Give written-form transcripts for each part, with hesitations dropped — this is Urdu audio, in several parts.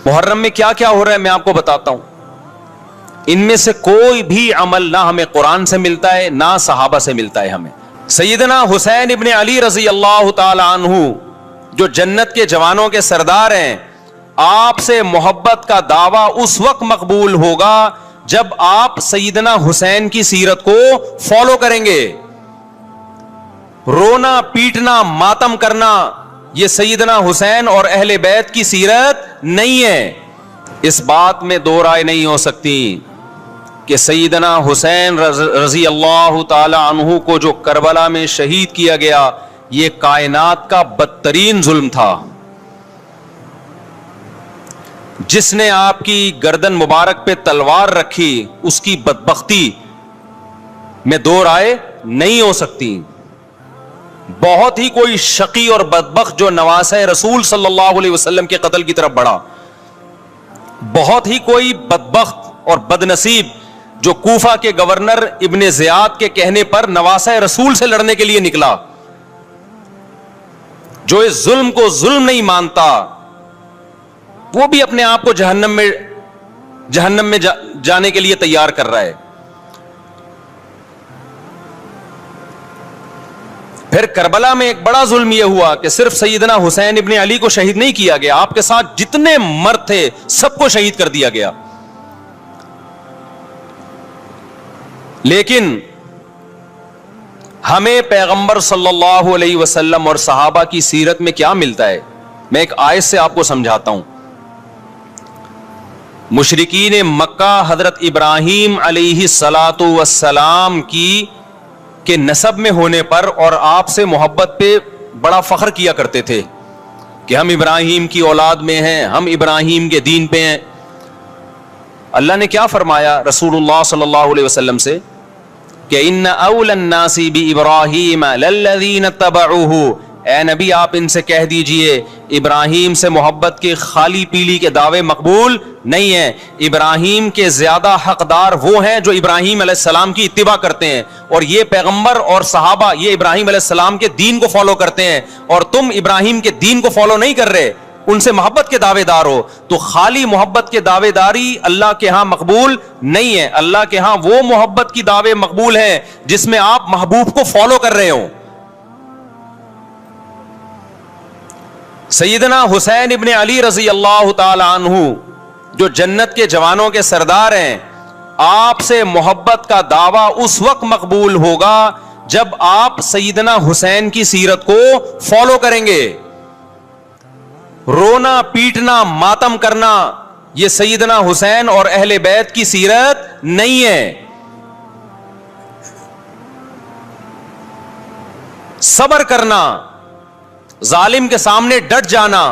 محرم میں کیا کیا ہو رہا ہے میں آپ کو بتاتا ہوں. ان میں سے کوئی بھی عمل نہ ہمیں قرآن سے ملتا ہے نہ صحابہ سے ملتا ہے. ہمیں سیدنا حسین ابن علی رضی اللہ تعالی عنہ جو جنت کے جوانوں کے سردار ہیں، آپ سے محبت کا دعویٰ اس وقت مقبول ہوگا جب آپ سیدنا حسین کی سیرت کو فالو کریں گے. رونا پیٹنا ماتم کرنا یہ سیدنا حسین اور اہل بیت کی سیرت نہیں ہے. اس بات میں دو رائے نہیں ہو سکتی کہ سیدنا حسین رضی اللہ تعالی عنہ کو جو کربلا میں شہید کیا گیا یہ کائنات کا بدترین ظلم تھا. جس نے آپ کی گردن مبارک پہ تلوار رکھی اس کی بدبختی میں دو رائے نہیں ہو سکتی. بہت ہی کوئی شقی اور بدبخت جو نواسہ رسول صلی اللہ علیہ وسلم کے قتل کی طرف بڑھا، بہت ہی کوئی بدبخت اور بدنصیب جو کوفہ کے گورنر ابن زیاد کے کہنے پر نواسہ رسول سے لڑنے کے لیے نکلا، جو اس ظلم کو ظلم نہیں مانتا، وہ بھی اپنے آپ کو جہنم میں جانے کے لیے تیار کر رہا ہے. پھر کربلا میں ایک بڑا ظلم یہ ہوا کہ صرف سیدنا حسین ابن علی کو شہید نہیں کیا گیا، آپ کے ساتھ جتنے مرد تھے سب کو شہید کر دیا گیا. لیکن ہمیں پیغمبر صلی اللہ علیہ وسلم اور صحابہ کی سیرت میں کیا ملتا ہے؟ میں ایک آیت سے آپ کو سمجھاتا ہوں. مشرکین مکہ حضرت ابراہیم علیہ الصلاۃ والسلام کے نسب میں ہونے پر اور آپ سے محبت پہ بڑا فخر کیا کرتے تھے کہ ہم ابراہیم کی اولاد میں ہیں، ہم ابراہیم کے دین پہ ہیں. اللہ نے کیا فرمایا رسول اللہ صلی اللہ علیہ وسلم سے کہ ان اول الناس بابراہیم للذین اتبعوہ، اے نبی آپ ان سے کہہ دیجئے ابراہیم سے محبت کے خالی پیلی کے دعوے مقبول نہیں ہیں. ابراہیم کے زیادہ حقدار وہ ہیں جو ابراہیم علیہ السلام کی اتباع کرتے ہیں، اور یہ پیغمبر اور صحابہ یہ ابراہیم علیہ السلام کے دین کو فالو کرتے ہیں، اور تم ابراہیم کے دین کو فالو نہیں کر رہے، ان سے محبت کے دعوے دار ہو. تو خالی محبت کے دعوے داری اللہ کے ہاں مقبول نہیں ہے. اللہ کے ہاں وہ محبت کی دعوے مقبول ہیں جس میں آپ محبوب کو فالو کر رہے ہوں. سیدنا حسین ابن علی رضی اللہ تعالی عنہ جو جنت کے جوانوں کے سردار ہیں، آپ سے محبت کا دعویٰ اس وقت مقبول ہوگا جب آپ سیدنا حسین کی سیرت کو فالو کریں گے. رونا پیٹنا ماتم کرنا یہ سیدنا حسین اور اہل بیت کی سیرت نہیں ہے. صبر کرنا، ظالم کے سامنے ڈٹ جانا،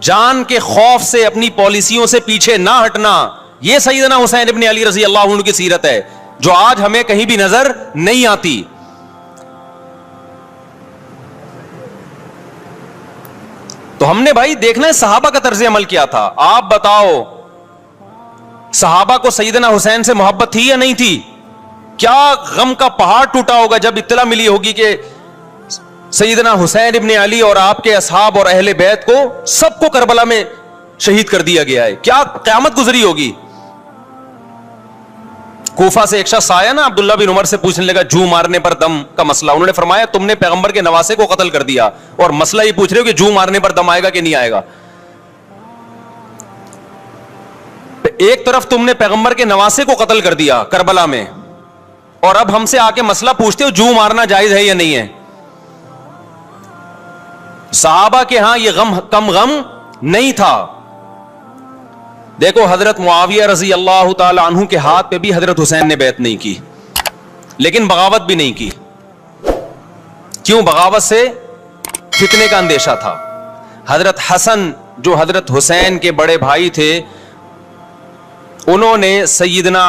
جان کے خوف سے اپنی پالیسیوں سے پیچھے نہ ہٹنا، یہ سیدنا حسین ابن علی رضی اللہ عنہ کی سیرت ہے جو آج ہمیں کہیں بھی نظر نہیں آتی. تو ہم نے بھائی دیکھنا ہے صحابہ کا طرز عمل کیا تھا. آپ بتاؤ صحابہ کو سیدنا حسین سے محبت تھی یا نہیں تھی؟ کیا غم کا پہاڑ ٹوٹا ہوگا جب اطلاع ملی ہوگی کہ سیدنا حسین ابن علی اور آپ کے اصحاب اور اہل بیت کو سب کو کربلا میں شہید کر دیا گیا ہے. کیا قیامت گزری ہوگی. کوفہ سے ایک شخص آیا نا عبداللہ بن عمر سے پوچھنے لگا جو مارنے پر دم کا مسئلہ. انہوں نے فرمایا تم نے پیغمبر کے نواسے کو قتل کر دیا اور مسئلہ یہ پوچھ رہے ہو کہ جو مارنے پر دم آئے گا کہ نہیں آئے گا. ایک طرف تم نے پیغمبر کے نواسے کو قتل کر دیا کربلا میں، اور اب ہم سے آ کے مسئلہ پوچھتے ہو جو مارنا جائز ہے یا نہیں ہے. صحابہ کے ہاں یہ غم کم غم نہیں تھا. دیکھو حضرت معاویہ رضی اللہ تعالی عنہ کے ہاتھ پہ بھی حضرت حسین نے بیعت نہیں کی، لیکن بغاوت بھی نہیں کی. کیوں؟ بغاوت سے فتنے کا اندیشہ تھا. حضرت حسن جو حضرت حسین کے بڑے بھائی تھے، انہوں نے سیدنا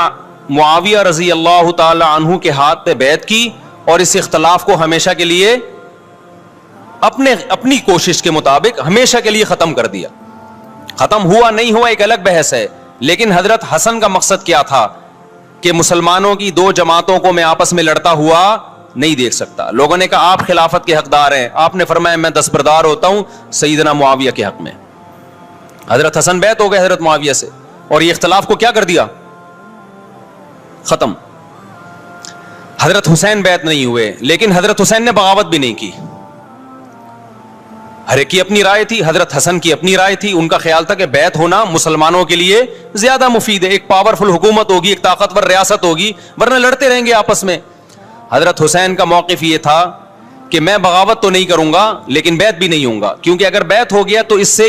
معاویہ رضی اللہ تعالی عنہ کے ہاتھ پہ بیعت کی اور اس اختلاف کو ہمیشہ کے لیے اپنی کوشش کے مطابق ہمیشہ کے لیے ختم کر دیا. ختم ہوا نہیں ہوا ایک الگ بحث ہے، لیکن حضرت حسن کا مقصد کیا تھا کہ مسلمانوں کی دو جماعتوں کو میں آپس میں لڑتا ہوا نہیں دیکھ سکتا. لوگوں نے کہا آپ خلافت کے حقدار ہیں، آپ نے فرمایا میں دستبردار ہوتا ہوں سیدنا معاویہ کے حق میں. حضرت حسن بیعت ہو گئے حضرت معاویہ سے, اور یہ اختلاف کو کیا کر دیا, ختم. حضرت حسین بیعت نہیں ہوئے, لیکن حضرت حسین نے بغاوت بھی نہیں کی. ہر ایک کی اپنی رائے تھی, حضرت حسن کی اپنی رائے تھی. ان کا خیال تھا کہ بیعت ہونا مسلمانوں کے لیے زیادہ مفید ہے, ایک پاورفل حکومت ہوگی, ایک طاقتور ریاست ہوگی, ورنہ لڑتے رہیں گے آپس میں. حضرت حسین کا موقف یہ تھا کہ میں بغاوت تو نہیں کروں گا لیکن بیعت بھی نہیں ہوں گا, کیونکہ اگر بیعت ہو گیا تو اس سے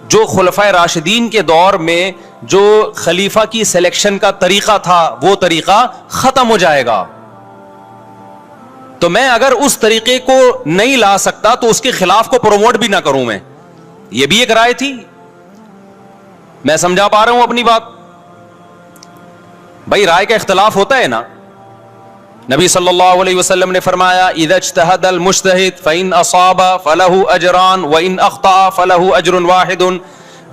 جو خلفائے راشدین کے دور میں جو خلیفہ کی سلیکشن کا طریقہ تھا وہ طریقہ ختم ہو جائے گا. تو میں اگر اس طریقے کو نہیں لا سکتا تو اس کے خلاف کو پروموٹ بھی نہ کروں میں. یہ بھی ایک رائے تھی. میں سمجھا پا رہا ہوں اپنی بات؟ بھائی رائے کا اختلاف ہوتا ہے نا. نبی صلی اللہ علیہ وسلم نے فرمایا اذا اجتہد المجتہد فإن اصاب فلہ اجران وإن اخطأ فلہ اجر واحد.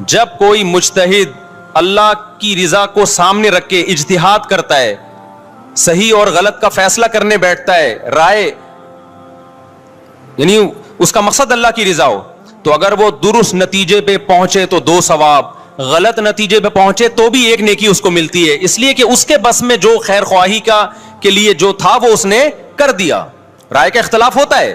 جب کوئی مجتہد اللہ کی رضا کو سامنے رکھ کے اجتہاد کرتا ہے, صحیح اور غلط کا فیصلہ کرنے بیٹھتا ہے, رائے یعنی اس کا مقصد اللہ کی رضا ہو, تو اگر وہ درست نتیجے پہ پہنچے تو 2 ثواب, غلط نتیجے پہ پہنچے تو بھی 1 نیکی اس کو ملتی ہے, اس لیے کہ اس کے بس میں جو خیر خواہی کا کے لیے جو تھا وہ اس نے کر دیا. رائے کا اختلاف ہوتا ہے.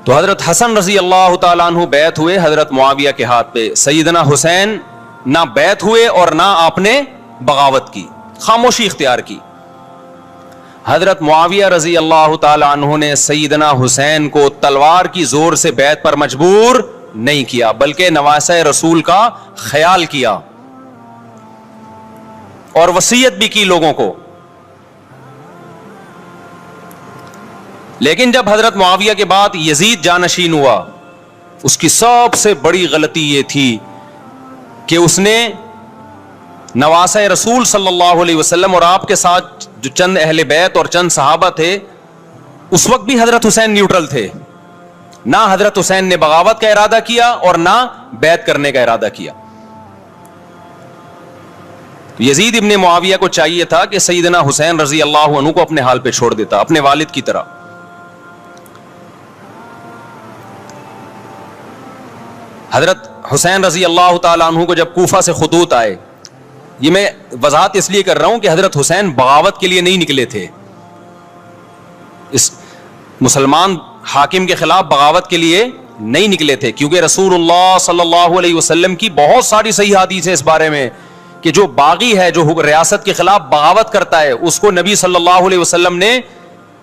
تو حضرت حسن رضی اللہ تعالیٰ عنہ بیعت ہوئے حضرت معاویہ کے ہاتھ پہ. سیدنا حسین نہ بیعت ہوئے اور نہ آپ نے بغاوت کی, خاموشی اختیار کی. حضرت معاویہ رضی اللہ تعالی عنہ نے سیدنا حسین کو تلوار کی زور سے بیعت پر مجبور نہیں کیا, بلکہ نواسہ رسول کا خیال کیا اور وصیت بھی کی لوگوں کو. لیکن جب حضرت معاویہ کے بعد یزید جانشین ہوا, اس کی سب سے بڑی غلطی یہ تھی کہ اس نے نواسہ رسول صلی اللہ علیہ وسلم اور آپ کے ساتھ جو چند اہل بیت اور چند صحابہ تھے, اس وقت بھی حضرت حسین نیوٹرل تھے. نہ حضرت حسین نے بغاوت کا ارادہ کیا اور نہ بیعت کرنے کا ارادہ کیا. یزید ابن معاویہ کو چاہیے تھا کہ سیدنا حسین رضی اللہ عنہ کو اپنے حال پہ چھوڑ دیتا, اپنے والد کی طرح. حضرت حسین رضی اللہ تعالیٰ عنہ کو جب کوفہ سے خطوط آئے, یہ میں وضاحت اس لیے کر رہا ہوں کہ حضرت حسین بغاوت کے لیے نہیں نکلے تھے, اس مسلمان حاکم کے خلاف بغاوت کے لیے نہیں نکلے تھے, کیونکہ رسول اللہ صلی اللہ علیہ وسلم کی بہت ساری صحیح حدیث ہے اس بارے میں کہ جو باغی ہے, جو ریاست کے خلاف بغاوت کرتا ہے, اس کو نبی صلی اللہ علیہ وسلم نے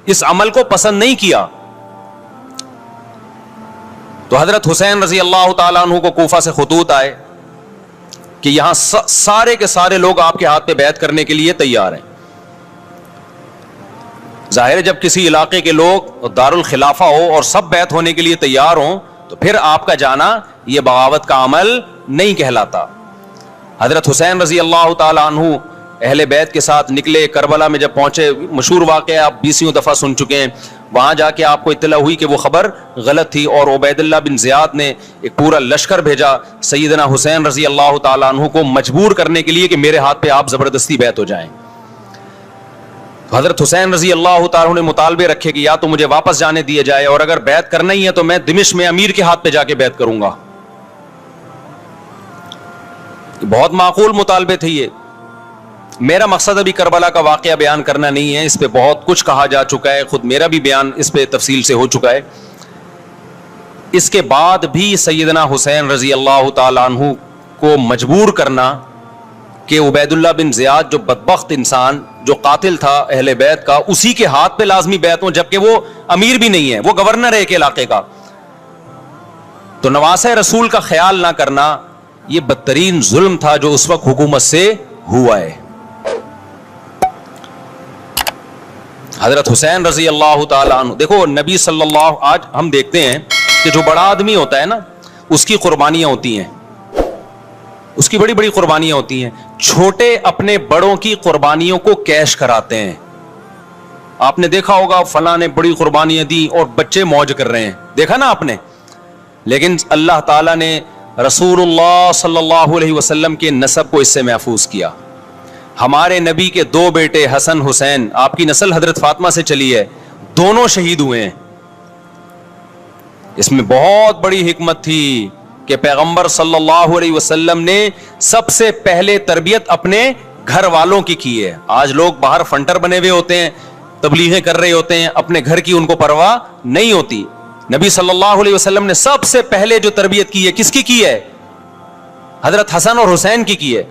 اس عمل کو پسند نہیں کیا. تو حضرت حسین رضی اللہ تعالیٰ عنہ کو کوفہ سے خطوط آئے کہ یہاں سارے کے سارے لوگ آپ کے ہاتھ پہ بیعت کرنے کے لیے تیار ہیں. ظاہر ہے جب کسی علاقے کے لوگ دارالخلافہ ہو اور سب بیعت ہونے کے لیے تیار ہوں تو پھر آپ کا جانا یہ بغاوت کا عمل نہیں کہلاتا. حضرت حسین رضی اللہ تعالیٰ عنہ اہل بیت کے ساتھ نکلے. کربلا میں جب پہنچے, مشہور واقعہ آپ 20 دفعہ سن چکے ہیں, وہاں جا کے آپ کو اطلاع ہوئی کہ وہ خبر غلط تھی اور عبید اللہ بن زیاد نے ایک پورا لشکر بھیجا سیدنا حسین رضی اللہ تعالیٰ عنہ کو مجبور کرنے کے لیے کہ میرے ہاتھ پہ آپ زبردستی بیعت ہو جائیں. تو حضرت حسین رضی اللہ تعالیٰ عنہ نے مطالبے رکھے کہ یا تو مجھے واپس جانے دیا جائے, اور اگر بیعت کرنا ہی ہے تو میں دمشق میں امیر کے ہاتھ پہ جا کے بیعت کروں گا. بہت معقول مطالبے تھے یہ. میرا مقصد ابھی کربلا کا واقعہ بیان کرنا نہیں ہے, اس پہ بہت کچھ کہا جا چکا ہے, خود میرا بھی بیان اس پہ تفصیل سے ہو چکا ہے. اس کے بعد بھی سیدنا حسین رضی اللہ تعالیٰ عنہ کو مجبور کرنا کہ عبید اللہ بن زیاد جو بدبخت انسان, جو قاتل تھا اہل بیت کا, اسی کے ہاتھ پہ لازمی بیعت ہوں, جبکہ وہ امیر بھی نہیں ہے, وہ گورنر ہے ایک علاقے کا. تو نواسہ رسول کا خیال نہ کرنا یہ بدترین ظلم تھا جو اس وقت حکومت سے ہوا ہے. حضرت حسین رضی اللہ تعالیٰ عنہ, دیکھو نبی صلی اللہ, آج ہم دیکھتے ہیں کہ جو بڑا آدمی ہوتا ہے نا اس کی قربانیاں ہوتی ہیں, اس کی بڑی بڑی قربانیاں ہوتی ہیں. چھوٹے اپنے بڑوں کی قربانیوں کو کیش کراتے ہیں. آپ نے دیکھا ہوگا فلاں نے بڑی قربانیاں دی اور بچے موج کر رہے ہیں, دیکھا نا آپ نے. لیکن اللہ تعالیٰ نے رسول اللہ صلی اللہ علیہ وسلم کے نسب کو اس سے محفوظ کیا. ہمارے نبی کے 2 بیٹے حسن حسین, آپ کی نسل حضرت فاطمہ سے چلی ہے, دونوں شہید ہوئے ہیں. اس میں بہت بڑی حکمت تھی کہ پیغمبر صلی اللہ علیہ وسلم نے سب سے پہلے تربیت اپنے گھر والوں کی ہے. آج لوگ باہر فنٹر بنے ہوئے ہوتے ہیں, تبلیغیں کر رہے ہوتے ہیں, اپنے گھر کی ان کو پرواہ نہیں ہوتی. نبی صلی اللہ علیہ وسلم نے سب سے پہلے جو تربیت کی ہے کس کی ہے؟ حضرت حسن اور حسین کی ہے.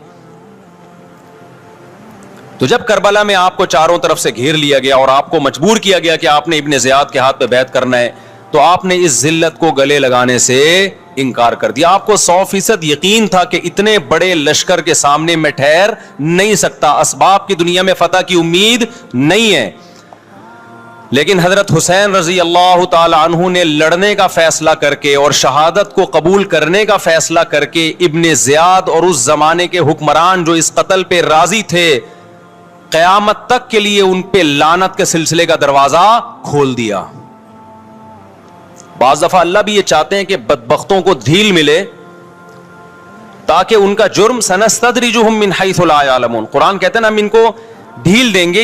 تو جب کربلا میں آپ کو چاروں طرف سے گھیر لیا گیا اور آپ کو مجبور کیا گیا کہ آپ نے ابن زیاد کے ہاتھ پہ بیعت کرنا ہے, تو آپ نے اس ذلت کو گلے لگانے سے انکار کر دیا. آپ کو 100% یقین تھا کہ اتنے بڑے لشکر کے سامنے میں ٹھہر نہیں سکتا, اسباب کی دنیا میں فتح کی امید نہیں ہے. لیکن حضرت حسین رضی اللہ تعالی عنہ نے لڑنے کا فیصلہ کر کے اور شہادت کو قبول کرنے کا فیصلہ کر کے ابن زیاد اور اس زمانے کے حکمران جو اس قتل پہ راضی تھے, قیامت تک کے لیے ان پہ لعنت کے سلسلے کا دروازہ کھول دیا. بعض دفعہ اللہ بھی یہ چاہتے ہیں کہ بدبختوں کو ڈھیل ملے تاکہ ان کا جرم سنستدرجہم من حیث لا یعلمون. قرآن کہتے ہیں نا ہم ان کو ڈھیل دیں گے,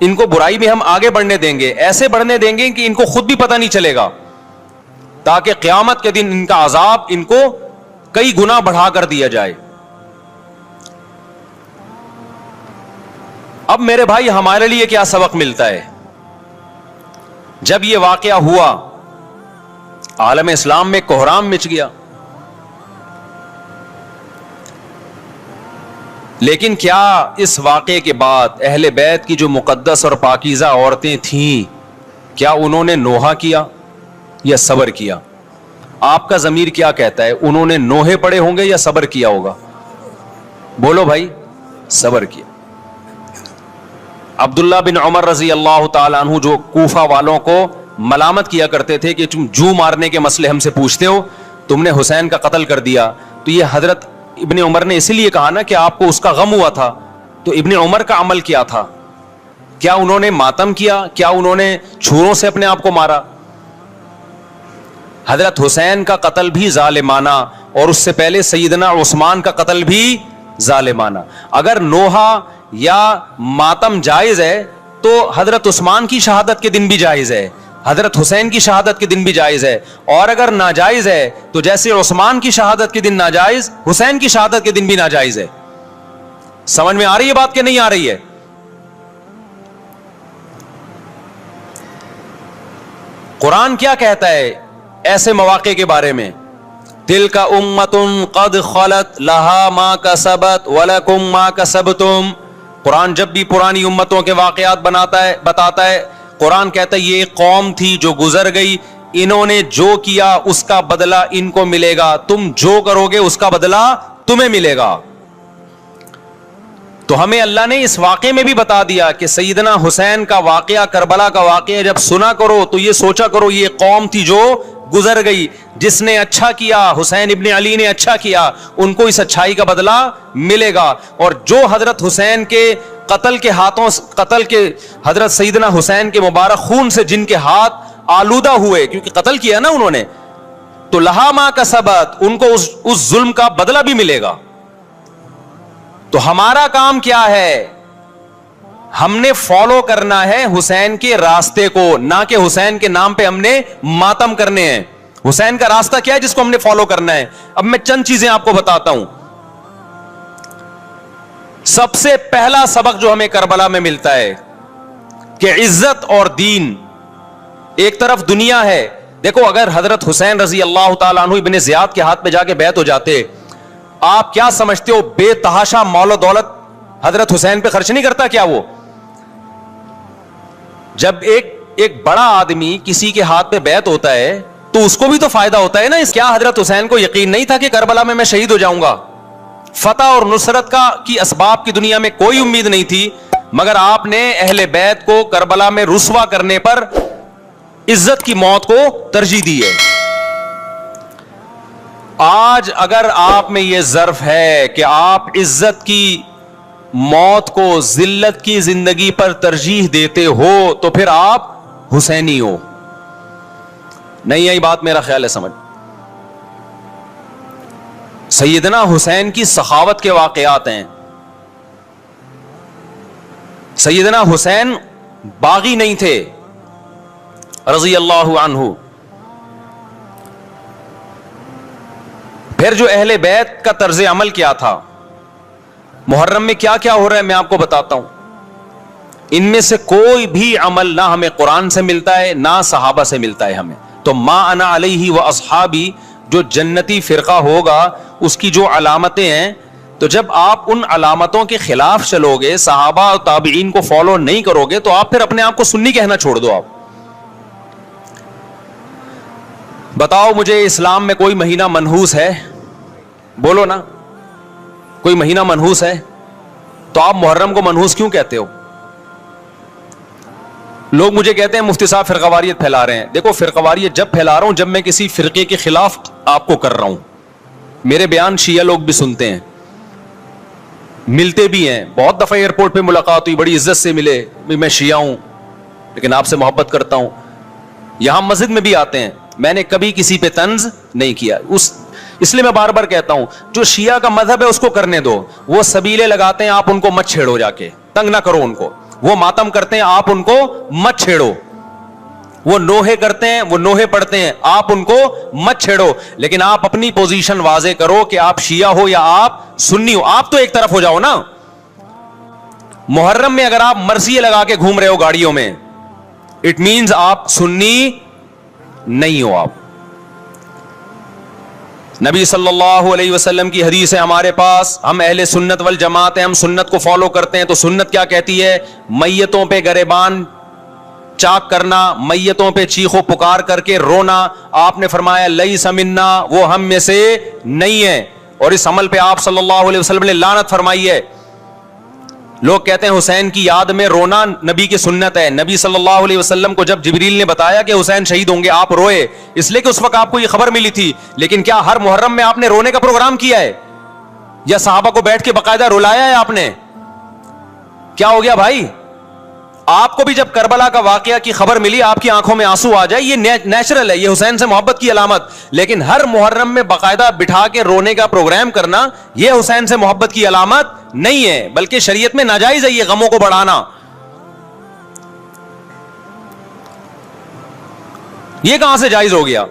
ان کو برائی میں ہم آگے بڑھنے دیں گے, ایسے بڑھنے دیں گے کہ ان کو خود بھی پتہ نہیں چلے گا, تاکہ قیامت کے دن ان کا عذاب ان کو کئی گنا بڑھا کر دیا جائے. اب میرے بھائی ہمارے لیے کیا سبق ملتا ہے؟ جب یہ واقعہ ہوا عالم اسلام میں کوہرام مچ گیا, لیکن کیا اس واقعے کے بعد اہل بیت کی جو مقدس اور پاکیزہ عورتیں تھیں, کیا انہوں نے نوحہ کیا یا صبر کیا؟ آپ کا ضمیر کیا کہتا ہے, انہوں نے نوحے پڑے ہوں گے یا صبر کیا ہوگا؟ بولو بھائی, صبر کیا. عبداللہ بن عمر رضی اللہ تعالی عنہ جو کوفہ والوں کو ملامت کیا کرتے تھے کہ تم جو مارنے کے مسئلے ہم سے پوچھتے ہو, تم نے حسین کا قتل کر دیا, تو یہ حضرت ابن عمر نے اسی لیے کہا نا کہ آپ کو اس کا غم ہوا تھا. تو ابن عمر کا عمل کیا تھا؟ کیا انہوں نے ماتم کیا؟ کیا انہوں نے چھروں سے اپنے آپ کو مارا؟ حضرت حسین کا قتل بھی ظالمانہ, اور اس سے پہلے سیدنا عثمان کا قتل بھی ظالمانہ. اگر نوحہ یا ماتم جائز ہے تو حضرت عثمان کی شہادت کے دن بھی جائز ہے, حضرت حسین کی شہادت کے دن بھی جائز ہے. اور اگر ناجائز ہے تو جیسے عثمان کی شہادت کے دن ناجائز, حسین کی شہادت کے دن بھی ناجائز ہے. سمجھ میں آ رہی ہے بات کہ نہیں آ رہی ہے؟ قرآن کیا کہتا ہے ایسے مواقع کے بارے میں؟ تلک امۃ قد خلت لہا ما کسبت ولکم ما کسبتم. قرآن جب بھی پرانی امتوں کے واقعات بتاتا ہے, قرآن کہتا ہے یہ ایک قوم تھی جو گزر گئی, انہوں نے جو کیا اس کا بدلہ ان کو ملے گا, تم جو کرو گے اس کا بدلہ تمہیں ملے گا. تو ہمیں اللہ نے اس واقعے میں بھی بتا دیا کہ سیدنا حسین کا واقعہ, کربلا کا واقعہ جب سنا کرو تو یہ سوچا کرو یہ قوم تھی جو گزر گئی, جس نے اچھا کیا, حسین ابن علی نے اچھا کیا, ان کو اس اچھائی کا بدلہ ملے گا. اور جو حضرت حسین کے قتل کے حضرت سیدنا حسین کے مبارک خون سے جن کے ہاتھ آلودہ ہوئے, کیونکہ قتل کیا نا انہوں نے, تو لہا ما کسبت, ان کو اس ظلم کا بدلہ بھی ملے گا. تو ہمارا کام کیا ہے؟ ہم نے فالو کرنا ہے حسین کے راستے کو, نہ کہ حسین کے نام پہ ہم نے ماتم کرنے ہیں. حسین کا راستہ کیا ہے جس کو ہم نے فالو کرنا ہے؟ اب میں چند چیزیں آپ کو بتاتا ہوں. سب سے پہلا سبق جو ہمیں کربلا میں ملتا ہے کہ عزت اور دین, ایک طرف دنیا ہے. دیکھو اگر حضرت حسین رضی اللہ تعالیٰ عنہ ابن زیاد کے ہاتھ پہ جا کے بیعت ہو جاتے, آپ کیا سمجھتے ہو بے تحاشا مال و دولت حضرت حسین پہ خرچ نہیں کرتا کیا وہ؟ جب ایک بڑا آدمی کسی کے ہاتھ پہ بیعت ہوتا ہے تو اس کو بھی تو فائدہ ہوتا ہے نا. کیا حضرت حسین کو یقین نہیں تھا کہ کربلا میں شہید ہو جاؤں گا؟ فتح اور نصرت کی اسباب کی دنیا میں کوئی امید نہیں تھی, مگر آپ نے اہل بیت کو کربلا میں رسوا کرنے پر عزت کی موت کو ترجیح دی ہے. آج اگر آپ میں یہ ظرف ہے کہ آپ عزت کی موت کو ذلت کی زندگی پر ترجیح دیتے ہو تو پھر آپ حسینی ہو. نہیں آئی بات میرا خیال ہے سمجھ. سیدنا حسین کی سخاوت کے واقعات ہیں. سیدنا حسین باغی نہیں تھے رضی اللہ عنہ. پھر جو اہل بیت کا طرز عمل کیا تھا، محرم میں کیا کیا ہو رہا ہے میں آپ کو بتاتا ہوں. ان میں سے کوئی بھی عمل نہ ہمیں قرآن سے ملتا ہے نہ صحابہ سے ملتا ہے ہمیں. تو ما انا علیہ و اصحابی جو جنتی فرقہ ہوگا اس کی جو علامتیں ہیں، تو جب آپ ان علامتوں کے خلاف چلو گے، صحابہ اور تابعین کو فالو نہیں کرو گے، تو آپ پھر اپنے آپ کو سنی کہنا چھوڑ دو. آپ بتاؤ مجھے اسلام میں کوئی مہینہ منحوس ہے؟ بولو نا، کوئی مہینہ منحوس ہے؟ تو آپ محرم کو منحوس کیوں کہتے ہو؟ لوگ مجھے کہتے ہیں مفتی صاحب فرقہ واریت پھیلا رہے ہیں. دیکھو فرقہ واریت جب پھیلا رہا ہوں جب میں کسی فرقے کے خلاف آپ کو کر رہا ہوں. میرے بیان شیعہ لوگ بھی سنتے ہیں، ملتے بھی ہیں. بہت دفعہ ایئرپورٹ پہ ملاقات ہوئی، بڑی عزت سے ملے، میں شیعہ ہوں لیکن آپ سے محبت کرتا ہوں. یہاں مسجد میں بھی آتے ہیں، میں نے کبھی کسی پہ طنز نہیں کیا. اس لیے میں بار بار کہتا ہوں جو شیعہ کا مذہب ہے اس کو کرنے دو. وہ سبیلے لگاتے ہیں، آپ ان کو مت چھیڑو، جا کے تنگ نہ کرو ان کو. وہ ماتم کرتے ہیں، آپ ان کو مت چھیڑو. وہ نوحے کرتے ہیں، وہ نوحے پڑھتے ہیں، آپ ان کو مت چھیڑو. لیکن آپ اپنی پوزیشن واضح کرو کہ آپ شیعہ ہو یا آپ سنی ہو. آپ تو ایک طرف ہو جاؤ نا. محرم میں اگر آپ مرثیے لگا کے گھوم رہے ہو گاڑیوں میں، اٹ مینز آپ سنی نہیں ہو. آپ نبی صلی اللہ علیہ وسلم کی حدیث ہے ہمارے پاس، ہم اہل سنت والجماعت ہیں، ہم سنت کو فالو کرتے ہیں. تو سنت کیا کہتی ہے؟ میتوں پہ گریبان چاک کرنا، میتوں پہ چیخ و پکار کر کے رونا. آپ نے فرمایا لیس منا، وہ ہم میں سے نہیں ہے. اور اس عمل پہ آپ صلی اللہ علیہ وسلم نے لعنت فرمائی ہے. لوگ کہتے ہیں حسین کی یاد میں رونا نبی کی سنت ہے. نبی صلی اللہ علیہ وسلم کو جب جبریل نے بتایا کہ حسین شہید ہوں گے، آپ روئے، اس لیے کہ اس وقت آپ کو یہ خبر ملی تھی. لیکن کیا ہر محرم میں آپ نے رونے کا پروگرام کیا ہے؟ یا صحابہ کو بیٹھ کے باقاعدہ رلایا ہے آپ نے؟ کیا ہو گیا بھائی؟ آپ کو بھی جب کربلا کا واقعہ کی خبر ملی آپ کی آنکھوں میں آنسو آ جائے، یہ نیچرل ہے، یہ حسین سے محبت کی علامت. لیکن ہر محرم میں باقاعدہ بٹھا کے رونے کا پروگرام کرنا یہ حسین سے محبت کی علامت نہیں ہے، بلکہ شریعت میں ناجائز ہے یہ غموں کو بڑھانا. یہ کہاں سے جائز ہو گیا؟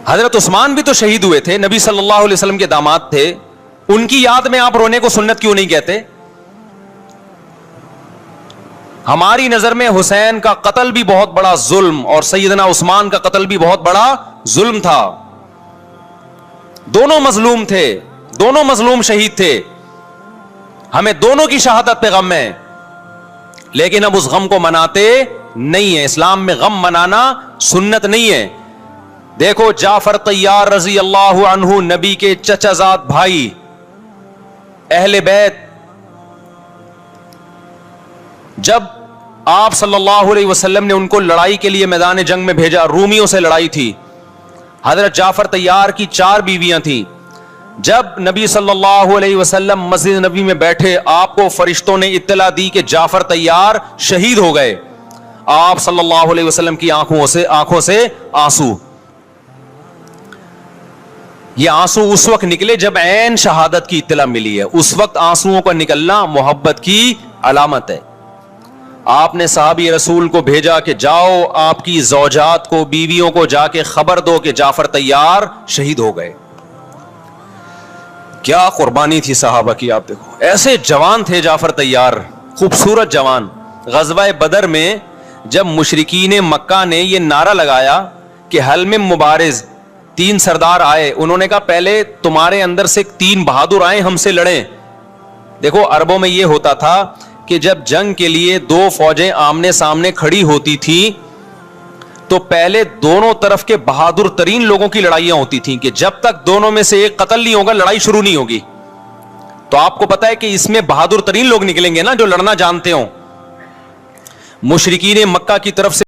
حضرت عثمان بھی تو شہید ہوئے تھے، نبی صلی اللہ علیہ وسلم کے داماد تھے. ان کی یاد میں آپ رونے کو سنت کیوں نہیں کہتے؟ ہماری نظر میں حسین کا قتل بھی بہت بڑا ظلم اور سیدنا عثمان کا قتل بھی بہت بڑا ظلم تھا. دونوں مظلوم تھے، دونوں مظلوم شہید تھے. ہمیں دونوں کی شہادت پہ غم ہے، لیکن اب اس غم کو مناتے نہیں ہیں. اسلام میں غم منانا سنت نہیں ہے. دیکھو جعفر طیار رضی اللہ عنہ، نبی کے چچا زاد بھائی، اہل بیت، جب آپ صلی اللہ علیہ وسلم نے ان کو لڑائی کے لیے میدان جنگ میں بھیجا، رومیوں سے لڑائی تھی. حضرت جعفر طیار کی 4 بیویاں تھیں. جب نبی صلی اللہ علیہ وسلم مسجد نبی میں بیٹھے، آپ کو فرشتوں نے اطلاع دی کہ جعفر طیار شہید ہو گئے. آپ صلی اللہ علیہ وسلم کی آنکھوں سے آنسو. یہ آنسو اس وقت نکلے جب عین شہادت کی اطلاع ملی ہے. اس وقت آنسوؤں کا نکلنا محبت کی علامت ہے. آپ نے صحابی رسول کو بھیجا کہ جاؤ آپ کی زوجات کو، بیویوں کو جا کے خبر دو کہ جعفر طیار شہید ہو گئے. کیا قربانی تھی صحابہ کی. آپ دیکھو ایسے جوان تھے جعفر طیار، خوبصورت جوان. غزوہ بدر میں جب مشرکین مکہ نے یہ نعرہ لگایا کہ حل میں مبارز، 3 سردار آئے، انہوں نے کہا پہلے تمہارے اندر سے 3 بہادر آئے ہم سے لڑیں. دیکھو عربوں میں یہ ہوتا تھا کہ جب جنگ کے لیے 2 فوجیں آمنے سامنے کھڑی ہوتی تھی تو پہلے دونوں طرف کے بہادر ترین لوگوں کی لڑائیاں ہوتی تھیں کہ جب تک دونوں میں سے ایک قتل نہیں ہوگا لڑائی شروع نہیں ہوگی. تو آپ کو پتا ہے کہ اس میں بہادر ترین لوگ نکلیں گے نا جو لڑنا جانتے ہوں. مشرکین مکہ کی طرف سے